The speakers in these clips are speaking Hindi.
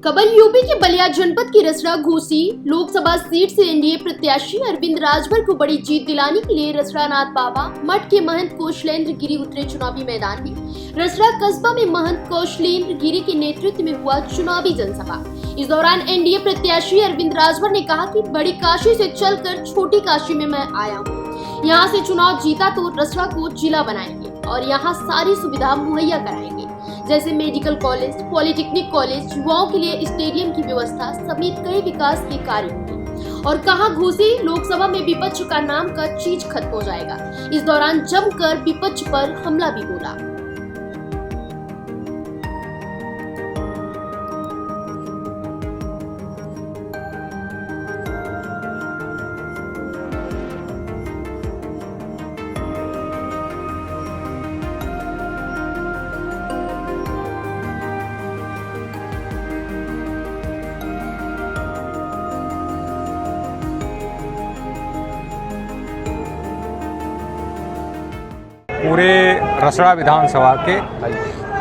खबर यूपी के बलिया जनपद की रसड़ा घोसी लोकसभा सीट से एनडीए प्रत्याशी अरविंद राजभर को बड़ी जीत दिलाने के लिए रसड़ानाथ बाबा मठ के महंत कौशलेंद्र गिरी उतरे चुनावी मैदान में। रसड़ा कस्बा में महंत कौशलेंद्र गिरी के नेतृत्व में हुआ चुनावी जनसभा। इस दौरान एनडीए प्रत्याशी अरविंद राजभर ने कहा कि बड़ी काशी से चलकर छोटी काशी में मैं आया हूँ, यहाँ से चुनाव जीता तो रसड़ा को जिला बनाएंगे और यहाँ सारी सुविधा मुहैया कराएंगे, जैसे मेडिकल कॉलेज, पॉलिटेक्निक कॉलेज, युवाओं के लिए स्टेडियम की व्यवस्था समेत कई विकास के कार्य होंगे। और कहा घोसी लोकसभा में विपक्ष का नाम का चीज खत्म हो जाएगा। इस दौरान जमकर विपक्ष पर हमला भी बोला। पूरे रसड़ा विधानसभा के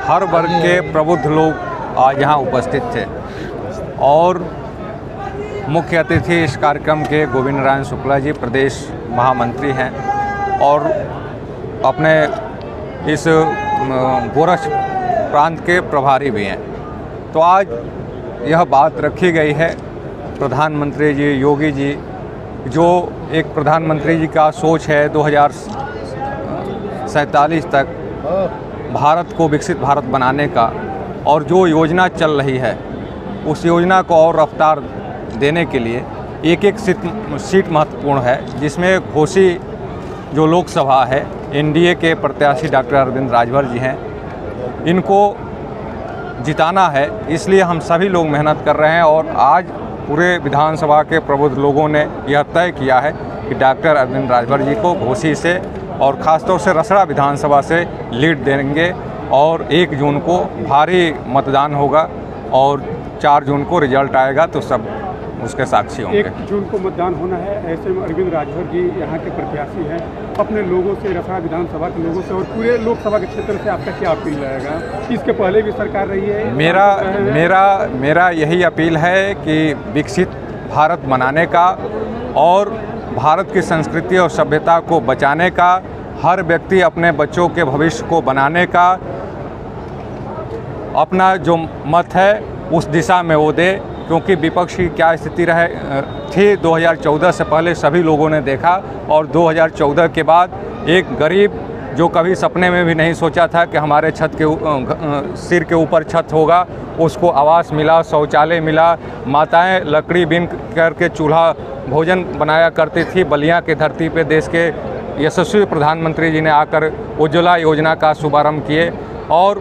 हर वर्ग के प्रबुद्ध लोग आज यहाँ उपस्थित थे और मुख्य अतिथि इस कार्यक्रम के गोविंद नारायण शुक्ला जी प्रदेश महामंत्री हैं और अपने इस गोरख प्रांत के प्रभारी भी हैं। तो आज यह बात रखी गई है प्रधानमंत्री जी योगी जी, जो एक प्रधानमंत्री जी का सोच है 2047 तक भारत को विकसित भारत बनाने का, और जो योजना चल रही है उस योजना को और रफ्तार देने के लिए एक एक सीट महत्वपूर्ण है, जिसमें घोसी जो लोकसभा है एनडीए के प्रत्याशी डॉक्टर अरविंद राजभर जी हैं, इनको जिताना है। इसलिए हम सभी लोग मेहनत कर रहे हैं और आज पूरे विधानसभा के प्रबुद्ध लोगों ने यह तय किया है कि डॉक्टर अरविंद राजभर जी को घोसी से और ख़ासतौर से रसड़ा विधानसभा से लीड देंगे और 1 जून को भारी मतदान होगा और 4 जून को रिजल्ट आएगा तो सब उसके साक्षी होंगे। 1 जून को मतदान होना है, ऐसे में अरविंद राजभर जी यहाँ के प्रत्याशी हैं। अपने लोगों से, रसड़ा विधानसभा के लोगों से और पूरे लोकसभा के क्षेत्र से आपका क्या अपील रहेगा? इसके पहले भी सरकार रही है। मेरा यही अपील है कि विकसित भारत बनाने का और भारत की संस्कृति और सभ्यता को बचाने का, हर व्यक्ति अपने बच्चों के भविष्य को बनाने का अपना जो मत है उस दिशा में वो दे, क्योंकि विपक्ष की क्या स्थिति थी 2014 से पहले सभी लोगों ने देखा और 2014 के बाद एक गरीब जो कभी सपने में भी नहीं सोचा था कि हमारे सिर के ऊपर छत होगा, उसको आवास मिला, शौचालय मिला, माताएं लकड़ी बीन करके चूल्हा भोजन बनाया करती थी। बलिया की धरती पे देश के यशस्वी प्रधानमंत्री जी ने आकर उज्ज्वला योजना का शुभारंभ किए और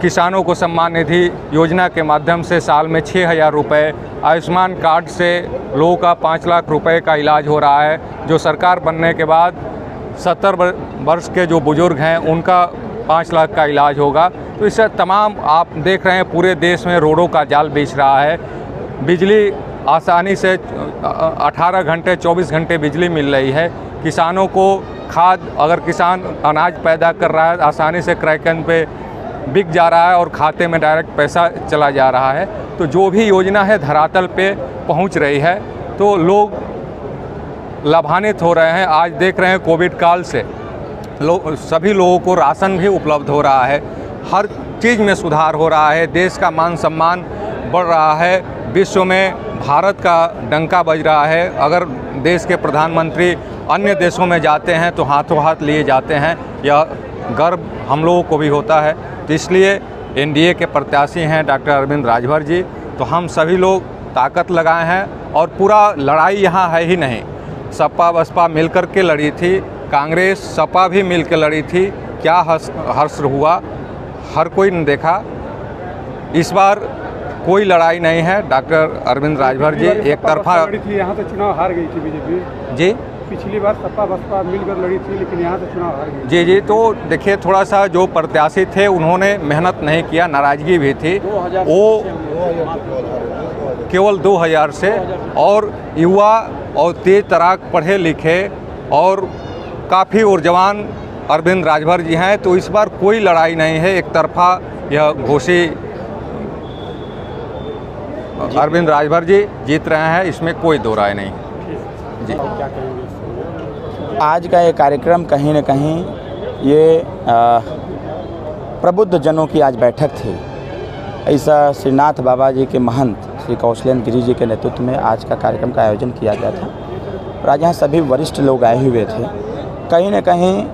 किसानों को सम्मान निधि योजना के माध्यम से साल में 6,000 रुपये, आयुष्मान कार्ड से लोगों का 5 लाख रुपए का इलाज हो रहा है। जो सरकार बनने के बाद 70 वर्ष के जो बुजुर्ग हैं उनका 5 लाख का इलाज होगा। तो इससे तमाम आप देख रहे हैं पूरे देश में रोडों का जाल बिछ रहा है, बिजली आसानी से 18 घंटे 24 घंटे बिजली मिल रही है। किसानों को खाद, अगर किसान अनाज पैदा कर रहा है आसानी से क्रय केंद्र पे बिक जा रहा है और खाते में डायरेक्ट पैसा चला जा रहा है। तो जो भी योजना है धरातल पे पहुंच रही है तो लोग लाभान्वित हो रहे हैं। आज देख रहे हैं कोविड काल से सभी लोगों को राशन भी उपलब्ध हो रहा है, हर चीज़ में सुधार हो रहा है, देश का मान सम्मान बढ़ रहा है, विश्व में भारत का डंका बज रहा है। अगर देश के प्रधानमंत्री अन्य देशों में जाते हैं तो हाथों हाथ लिए जाते हैं, यह गर्व हम लोगों को भी होता है। तो इसलिए एनडीए के प्रत्याशी हैं डॉक्टर अरविंद राजभर जी, तो हम सभी लोग ताकत लगाए हैं और पूरा लड़ाई यहाँ है ही नहीं, सपा बसपा मिलकर के लड़ी थी, कांग्रेस सपा भी मिल के लड़ी थी, क्या हर्ष हुआ हर कोई ने देखा। इस बार कोई लड़ाई नहीं है, डॉक्टर अरविंद राजभर जी एक तरफा यहाँ से चुनाव हार गई थी बीजेपी जी। पिछली बार सपा बसपा मिलकर लड़ी थी लेकिन यहाँ से चुनाव हार गई जी। तो देखिए थोड़ा सा जो प्रत्याशी थे उन्होंने मेहनत नहीं किया, नाराजगी भी थी, वो केवल 2000 से, और युवा और तेज तराक पढ़े लिखे और काफ़ी ऊर्जवान अरविंद राजभर जी हैं। तो इस बार कोई लड़ाई नहीं है, एक तरफा यह घोसी अरविंद राजभर जी जीत रहे हैं, इसमें कोई दो राय नहीं। जी, क्या कहेंगे इससे? आज का ये कार्यक्रम कहीं न कहीं ये प्रबुद्ध जनों की आज बैठक थी। ऐसा श्रीनाथ बाबा जी के महंत श्री कौशलेंद्र गिरी जी के नेतृत्व में आज का कार्यक्रम का आयोजन किया गया था और आज यहाँ सभी वरिष्ठ लोग आए हुए थे। कहीं न कहीं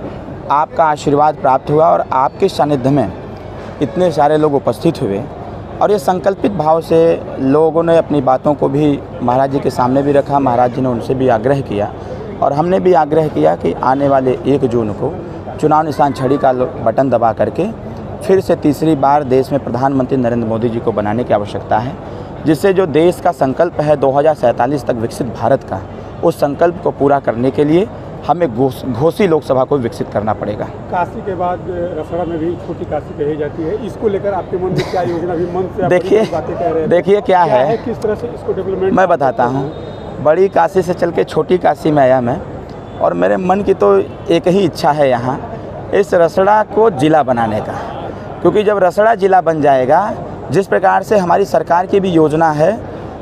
आपका आशीर्वाद प्राप्त हुआ और आपके सानिध्य में इतने सारे लोग उपस्थित हुए और ये संकल्पित भाव से लोगों ने अपनी बातों को भी महाराज जी के सामने भी रखा। महाराज जी ने उनसे भी आग्रह किया और हमने भी आग्रह किया कि आने वाले 1 जून को चुनाव निशान छड़ी का बटन दबा करके फिर से तीसरी बार देश में प्रधानमंत्री नरेंद्र मोदी जी को बनाने की आवश्यकता है, जिससे जो देश का संकल्प है 2047 तक विकसित भारत का, उस संकल्प को पूरा करने के लिए हमें घोसी लोकसभा को विकसित करना पड़ेगा। काशी के बाद रसड़ा में भी छोटी काशी कही जाती है, इसको लेकर आपके मन में क्या योजना भी मन से देखिए क्या है, किस तरह से इसको डेवलपमेंट मैं बताता हूँ। बड़ी काशी से चल के छोटी काशी में आया मैं और मेरे मन की तो एक ही इच्छा है यहाँ इस रसड़ा को जिला बनाने का, क्योंकि जब रसड़ा जिला बन जाएगा, जिस प्रकार से हमारी सरकार की भी योजना है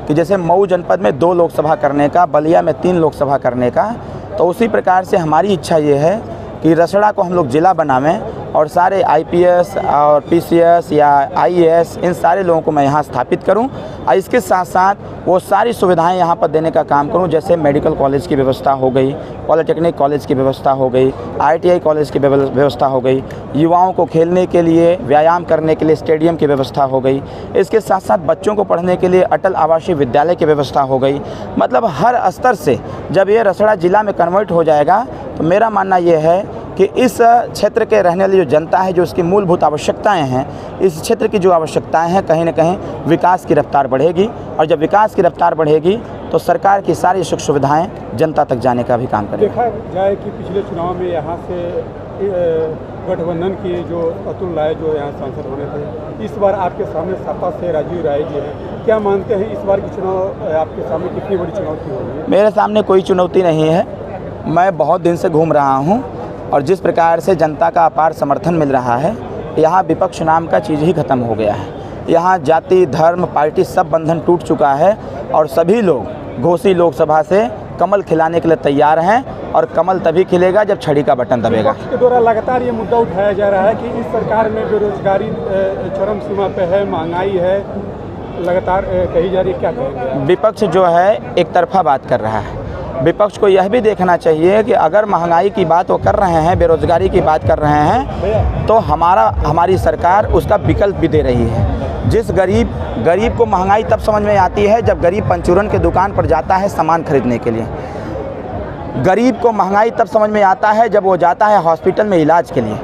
कि जैसे मऊ जनपद में 2 लोकसभा करने का, बलिया में 3 लोकसभा करने का, तो उसी प्रकार से हमारी इच्छा ये है कि रसड़ा को हम लोग जिला बनावें और सारे IPS और PCS या IAS इन सारे लोगों को मैं यहाँ स्थापित करूँ और इसके साथ साथ वो सारी सुविधाएं यहाँ पर देने का काम करूँ। जैसे मेडिकल कॉलेज की व्यवस्था हो गई, पॉलिटेक्निक कॉलेज की व्यवस्था हो गई, ITI कॉलेज की व्यवस्था हो गई, युवाओं को खेलने के लिए, व्यायाम करने के लिए स्टेडियम की व्यवस्था हो गई, इसके साथ साथ बच्चों को पढ़ने के लिए अटल आवासीय विद्यालय की व्यवस्था हो गई। मतलब हर स्तर से जब ये रसड़ा जिला में कन्वर्ट हो जाएगा तो मेरा मानना ये है कि इस क्षेत्र के रहने वाली जो जनता है, जो उसकी मूलभूत आवश्यकताएं हैं, इस क्षेत्र की जो आवश्यकताएं हैं, कहीं ना कहीं विकास की रफ्तार बढ़ेगी और जब विकास की रफ्तार बढ़ेगी तो सरकार की सारी सुख सुविधाएं जनता तक जाने का भी काम करेगी। देखा जाए कि पिछले चुनाव में यहाँ से गठबंधन के जो अतुल राय जो यहाँ सांसद बने थे, इस बार आपके सामने सपा से राजीव राय जी हैं, क्या मानते हैं इस बार की चुनाव आपके सामने कितनी बड़ी चुनौती होगी? मेरे सामने कोई चुनौती नहीं है। मैं बहुत दिन से घूम रहा हूँ और जिस प्रकार से जनता का अपार समर्थन मिल रहा है, यहाँ विपक्ष नाम का चीज़ ही खत्म हो गया है। यहाँ जाति, धर्म, पार्टी सब बंधन टूट चुका है और सभी लोग घोसी लोकसभा से कमल खिलाने के लिए तैयार हैं और कमल तभी खिलेगा जब छड़ी का बटन दबेगा। विपक्ष के द्वारा लगातार ये मुद्दा उठाया जा रहा है कि इस सरकार में बेरोजगारी चरम सीमा पे है, महंगाई है, लगातार कही जा रही है, क्या कहेंगे? विपक्ष जो है एक तरफा बात कर रहा है। विपक्ष को यह भी देखना चाहिए कि अगर महंगाई की बात वो कर रहे हैं, बेरोजगारी की बात कर रहे हैं, तो हमारी सरकार उसका विकल्प भी दे रही है। जिस गरीब को महंगाई तब समझ में आती है जब गरीब पंचूरन के दुकान पर जाता है सामान खरीदने के लिए। गरीब को महंगाई तब समझ में आता है जब वो जाता है हॉस्पिटल में इलाज के लिए।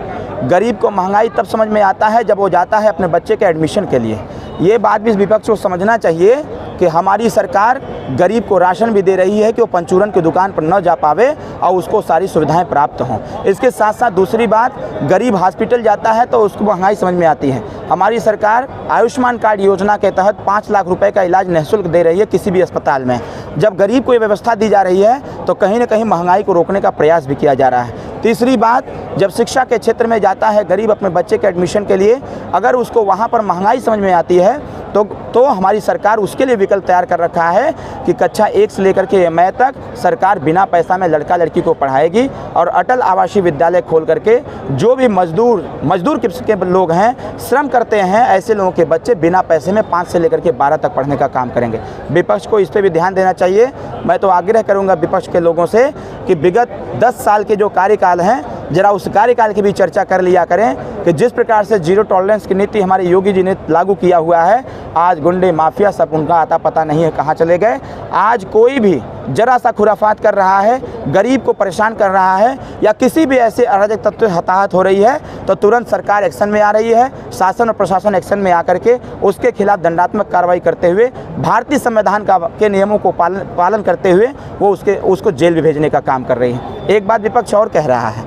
गरीब को महंगाई तब समझ में आता है जब वो जाता है अपने बच्चे के एडमिशन के लिए। ये बात भी विपक्ष को समझना चाहिए कि हमारी सरकार गरीब को राशन भी दे रही है कि वो पंचूरन की दुकान पर न जा पावे और उसको सारी सुविधाएं प्राप्त हों। इसके साथ साथ दूसरी बात, गरीब हॉस्पिटल जाता है तो उसको महंगाई समझ में आती है। हमारी सरकार आयुष्मान कार्ड योजना के तहत 5 लाख रुपए का इलाज निःशुल्क दे रही है किसी भी अस्पताल में। जब गरीब को ये व्यवस्था दी जा रही है तो कहीं ना कहीं महंगाई को रोकने का प्रयास भी किया जा रहा है। तीसरी बात, जब शिक्षा के क्षेत्र में जाता है गरीब अपने बच्चे के एडमिशन के लिए, अगर उसको वहाँ पर महंगाई समझ में आती है तो हमारी सरकार उसके लिए विकल्प तैयार कर रखा है कि कक्षा 1 से लेकर के MA तक सरकार बिना पैसा में लड़का लड़की को पढ़ाएगी और अटल आवासीय विद्यालय खोल करके जो भी मजदूर किस्म के लोग हैं, श्रम करते हैं, ऐसे लोगों के बच्चे बिना पैसे में 5 से लेकर के 12 तक पढ़ने का काम करेंगे। विपक्ष को इस पर भी ध्यान देना चाहिए। मैं तो आग्रह करूँगा विपक्ष के लोगों से कि विगत 10 साल के जो कार्यकाल हैं, जरा उस कार्यकाल की भी चर्चा कर लिया करें कि जिस प्रकार से जीरो टॉलरेंस की नीति हमारे योगी जी ने लागू किया हुआ है, आज गुंडे माफिया सब उनका आता पता नहीं है कहाँ चले गए। आज कोई भी जरा सा खुराफात कर रहा है, गरीब को परेशान कर रहा है या किसी भी ऐसे अराजक तत्व हताहत हो रही है तो तुरंत सरकार एक्शन में आ रही है। शासन और प्रशासन एक्शन में आकर के उसके खिलाफ दंडात्मक कार्रवाई करते हुए भारतीय संविधान के नियमों को पालन करते हुए वो उसको जेल भी भेजने का काम कर रही है। एक बात विपक्ष और कह रहा है,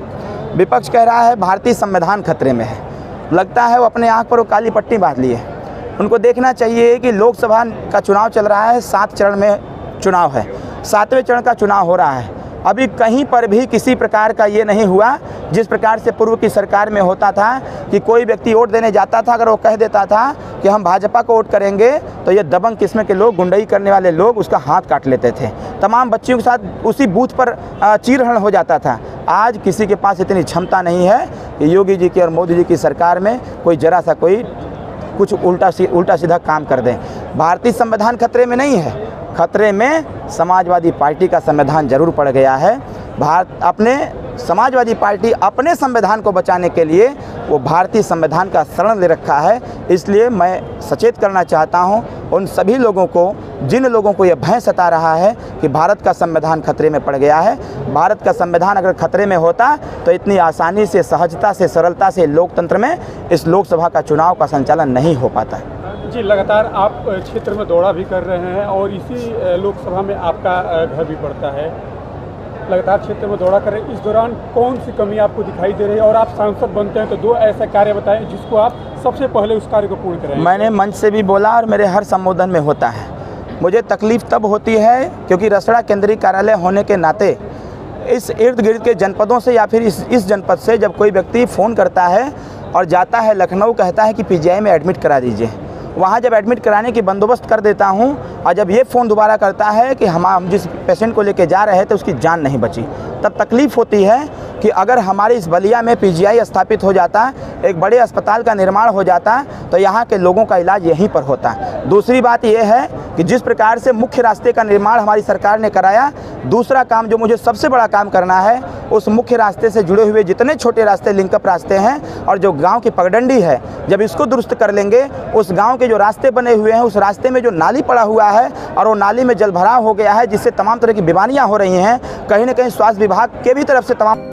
विपक्ष कह रहा है भारतीय संविधान खतरे में है। लगता है वो अपने आँख पर वो काली पट्टी बांध लिए। उनको देखना चाहिए कि लोकसभा का चुनाव चल रहा है, 7 चरण में चुनाव है, 7वें चरण का चुनाव हो रहा है अभी कहीं पर भी किसी प्रकार का ये नहीं हुआ जिस प्रकार से पूर्व की सरकार में होता था कि कोई व्यक्ति वोट देने जाता था, अगर वो कह देता था कि हम भाजपा को वोट करेंगे तो ये दबंग किस्म के लोग, गुंडई करने वाले लोग उसका हाथ काट लेते थे। तमाम बच्चियों के साथ उसी बूथ पर चीरहरण हो जाता था। आज किसी के पास इतनी क्षमता नहीं है कि योगी जी की और मोदी जी की सरकार में कोई जरा सा कोई कुछ उल्टा सीधा काम कर दें। भारतीय संविधान खतरे में नहीं है, खतरे में समाजवादी पार्टी का संविधान जरूर पड़ गया है। समाजवादी पार्टी अपने संविधान को बचाने के लिए वो भारतीय संविधान का शरण ले रखा है। इसलिए मैं सचेत करना चाहता हूं उन सभी लोगों को, जिन लोगों को यह भय सता रहा है कि भारत का संविधान खतरे में पड़ गया है। भारत का संविधान अगर खतरे में होता तो इतनी आसानी से, सहजता से, सरलता से लोकतंत्र में इस लोकसभा का चुनाव का संचालन नहीं हो पाता। जी, लगातार आप क्षेत्र में दौरा भी कर रहे हैं और इसी लोकसभा में आपका घर भी पड़ता है। लगातार क्षेत्र में दौरा कर रहे हैं, इस दौरान कौन सी कमी आपको दिखाई दे रही है? और आप सांसद बनते हैं तो दो ऐसा कार्य बताएं जिसको आप सबसे पहले उस कार्य को पूर्ण करें। मैंने मंच से भी बोला और मेरे हर संबोधन में होता है। मुझे तकलीफ़ तब होती है क्योंकि रसड़ा केंद्रीय कार्यालय होने के नाते इस इर्द गिर्द के जनपदों से या फिर इस जनपद से जब कोई व्यक्ति फ़ोन करता है और जाता है लखनऊ, कहता है कि पीजीआई में एडमिट करा दीजिए, वहाँ जब एडमिट कराने की बंदोबस्त कर देता हूँ और जब ये फ़ोन दोबारा करता है कि हम जिस पेशेंट को लेके जा रहे थे उसकी जान नहीं बची, तब तकलीफ़ होती है कि अगर हमारे इस बलिया में पीजीआई स्थापित हो जाता, एक बड़े अस्पताल का निर्माण हो जाता तो यहाँ के लोगों का इलाज यहीं पर होता। दूसरी बात यह है कि जिस प्रकार से मुख्य रास्ते का निर्माण हमारी सरकार ने कराया, दूसरा काम जो मुझे सबसे बड़ा काम करना है, उस मुख्य रास्ते से जुड़े हुए जितने छोटे रास्ते, लिंकअप रास्ते हैं और जो गांव की पगडंडी है, जब इसको दुरुस्त कर लेंगे, उस गांव के जो रास्ते बने हुए हैं, उस रास्ते में जो नाली पड़ा हुआ है और वो नाली में जलभराव हो गया है जिससे तमाम तरह की बीमारियां हो रही हैं, कहीं ना कहीं स्वास्थ्य विभाग के भी तरफ से तमाम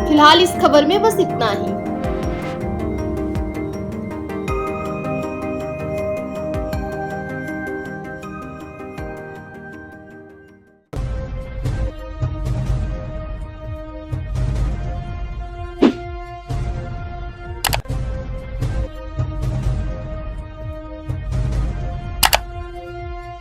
फिलहाल इस खबर में बस इतना ही।